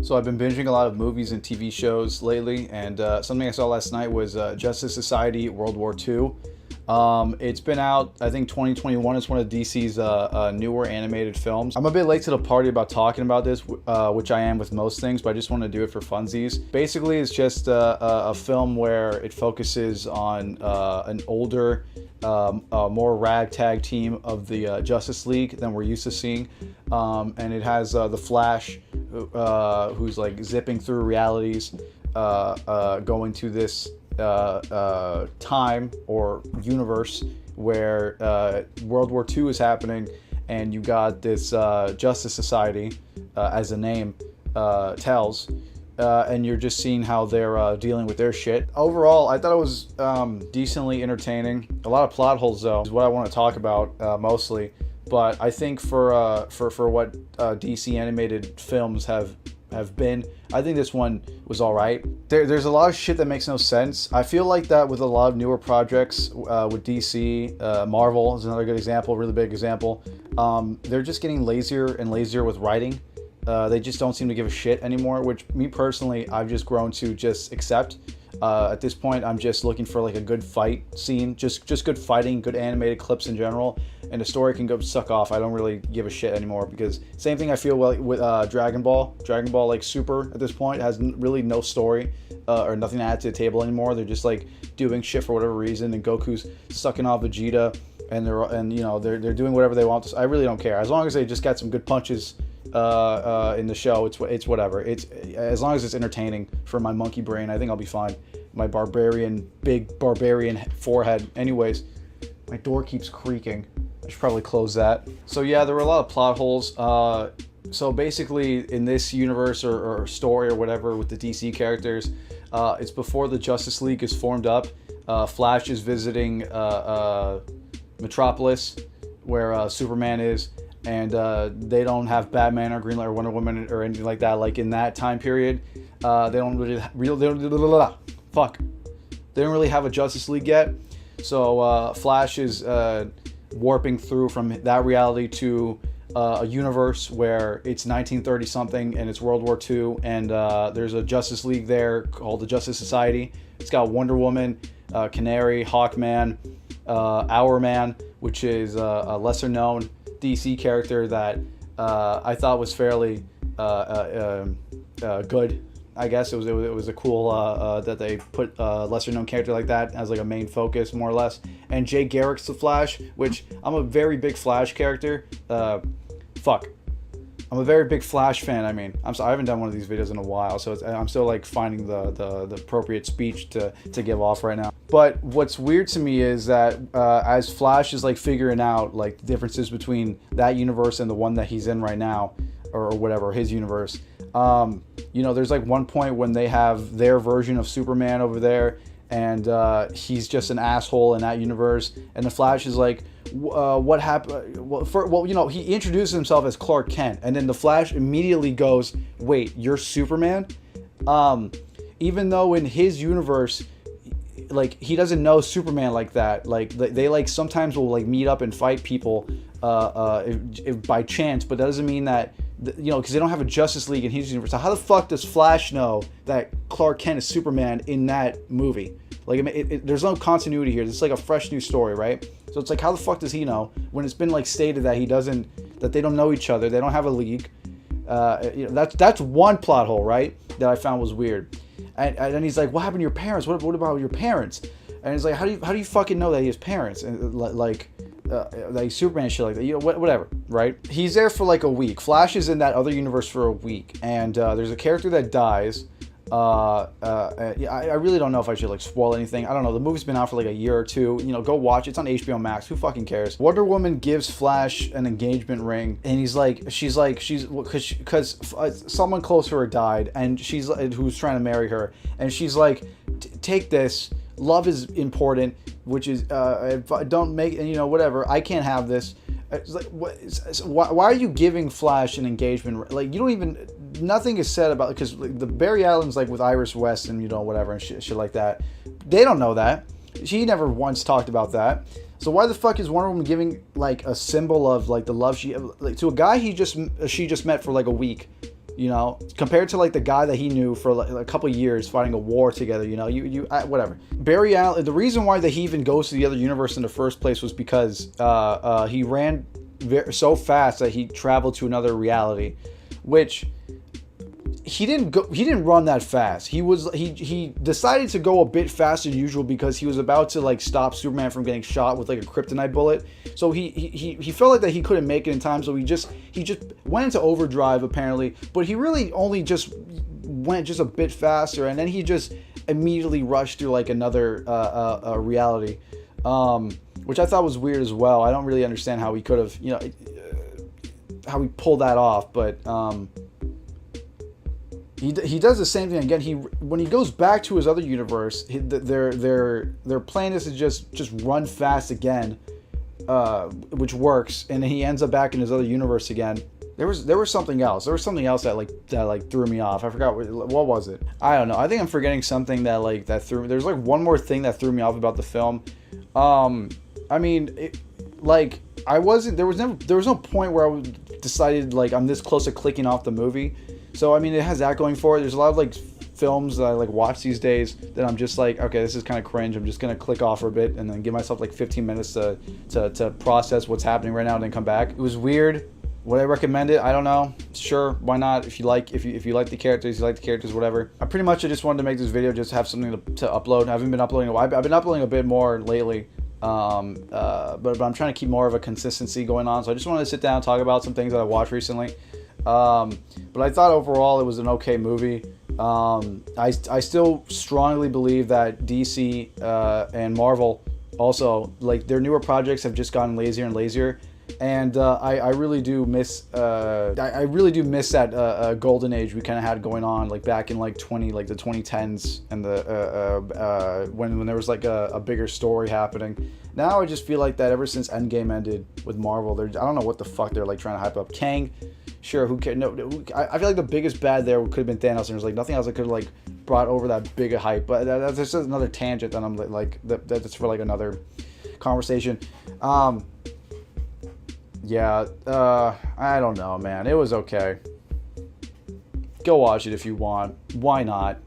So I've been binging a lot of movies and TV shows lately, and something I saw last night was Justice Society World War II. It's been out, I think 2021. It's one of DC's newer animated films. I'm a bit late to the party about talking about this, which I am with most things, but I just want to do it for funsies. Basically, it's just a film where it focuses on an older, more ragtag team of the Justice League than we're used to seeing. And it has the Flash, who's like zipping through realities, going to this time or universe where World War II is happening, and you got this Justice Society, as the name tells, and you're just seeing how they're dealing with their shit. Overall, I thought it was decently entertaining. A lot of plot holes, though, is what I want to talk about mostly. But I think for what DC animated films have been, I think this one was all right. There's a lot of shit that makes no sense. I feel like that with a lot of newer projects with DC. Marvel is another good example, really big example. They're just getting lazier and lazier with writing. They just don't seem to give a shit anymore, which me personally, I've just grown to just accept. At this point, I'm just looking for like a good fight scene, just good fighting, good animated clips in general, and the story can go suck off. I don't really give a shit anymore, because same thing I feel with Dragon Ball like Super at this point has really no story or nothing to add to the table anymore. They're just like doing shit for whatever reason, and Goku's sucking off Vegeta, and they're doing whatever they want. I really don't care, as long as they just got some good punches in the show. It's whatever. It's as long as it's entertaining for my monkey brain, I think I'll be fine. My big barbarian forehead. Anyways, my door keeps creaking. I should probably close that. So yeah, there were a lot of plot holes. So basically, in this universe or story or whatever with the DC characters, it's before the Justice League is formed up. Flash is visiting Metropolis, where Superman is. And they don't have Batman or Green Lantern or Wonder Woman or anything like that. Like in that time period, they don't really have a Justice League yet. So Flash is warping through from that reality to a universe where it's 1930 something and it's World War II, and there's a Justice League there called the Justice Society. It's got Wonder Woman, Canary, Hawkman, Hourman, which is a lesser known DC character that I thought was fairly good. I guess it was a cool that they put a lesser known character like that as like a main focus, more or less. And Jay Garrick's the Flash, which I'm a very big Flash character. I'm a very big Flash fan. I mean, I haven't done one of these videos in a while, so I'm still like finding the appropriate speech to give off right now. But what's weird to me is that as Flash is like figuring out like the differences between that universe and the one that he's in right now, or whatever, his universe, there's like one point when they have their version of Superman over there, and he's just an asshole in that universe, and the Flash is like, what happened? He introduces himself as Clark Kent, and then the Flash immediately goes, wait, you're Superman? Even though in his universe, like, he doesn't know Superman like that. Like, they like sometimes will like meet up and fight people if by chance, but that doesn't mean that, because they don't have a Justice League in his universe. So how the fuck does Flash know that Clark Kent is Superman in that movie? Like, there's no continuity here. It's like a fresh new story, right? So it's like, how the fuck does he know when it's been like stated that that they don't know each other, they don't have a league? That's one plot hole, right? That I found was weird. And then he's like, what happened to your parents? What about your parents? And he's like, how do you fucking know that he has parents? And like Superman shit like that, whatever, right? He's there for like a week. Flash is in that other universe for a week, and there's a character that dies. I really don't know if I should like spoil anything. I don't know. The movie's been out for like a year or two. Go watch it. It's on HBO Max. Who fucking cares? Wonder Woman gives Flash an engagement ring, and she's because someone close to her died, and she's who's trying to marry her, and she's like, take this. Love is important, which is if I don't make whatever. I can't have this. It's like, why are you giving Flash an engagement? Like, you don't even, nothing is said about, because the Barry Allen's like with Iris West and whatever and shit like that. They don't know that. She never once talked about that. So why the fuck is Wonder Woman giving like a symbol of like the love she like to a guy she just met for like a week? You know, compared to like the guy that he knew for like a couple years fighting a war together. You know, whatever. Barry Allen. The reason why that he even goes to the other universe in the first place was because he ran so fast that he traveled to another reality, which he didn't run that fast. He decided to go a bit faster than usual because he was about to like stop Superman from getting shot with like a kryptonite bullet. So he felt like that he couldn't make it in time, so he just went into overdrive apparently, but he really only just went just a bit faster, and then he just immediately rushed through like another reality, which I thought was weird as well. I don't really understand how he could have, you know, how he pulled that off, but he does the same thing again. When he goes back to his other universe, their plan is to just run fast again, which works, and then he ends up back in his other universe again. There was something else. There was something else that threw me off. I forgot what was it. I don't know. I think I'm forgetting something that threw me. There's like one more thing that threw me off about the film. I mean, I wasn't. There was no point where I decided like I'm this close to clicking off the movie. So I mean, it has that going for it. There's a lot of like films that I like watch these days that I'm just like, okay, this is kind of cringe. I'm just gonna click off for a bit and then give myself like 15 minutes to process what's happening right now and then come back. It was weird. Would I recommend it? I don't know. Sure, why not? If you like the characters, whatever. I just wanted to make this video just to have something to upload. I haven't been uploading. I've been uploading a bit more lately. But I'm trying to keep more of a consistency going on. So I just wanted to sit down and talk about some things that I watched recently. But I thought overall it was an okay movie. I still strongly believe that DC and Marvel also, like, their newer projects have just gotten lazier and lazier. And I really do miss that golden age we kind of had going on, like back in like the 2010s and when there was like a bigger story happening. Now I just feel like that ever since Endgame ended with Marvel, I don't know what the fuck they're like trying to hype up. Kang, sure, who cares? No, I feel like the biggest bad there could have been Thanos, and there's like nothing else that could have like brought over that big a hype. But that's just another tangent that I'm like that's for like another conversation. Yeah, I don't know, man. It was okay. Go watch it if you want. Why not?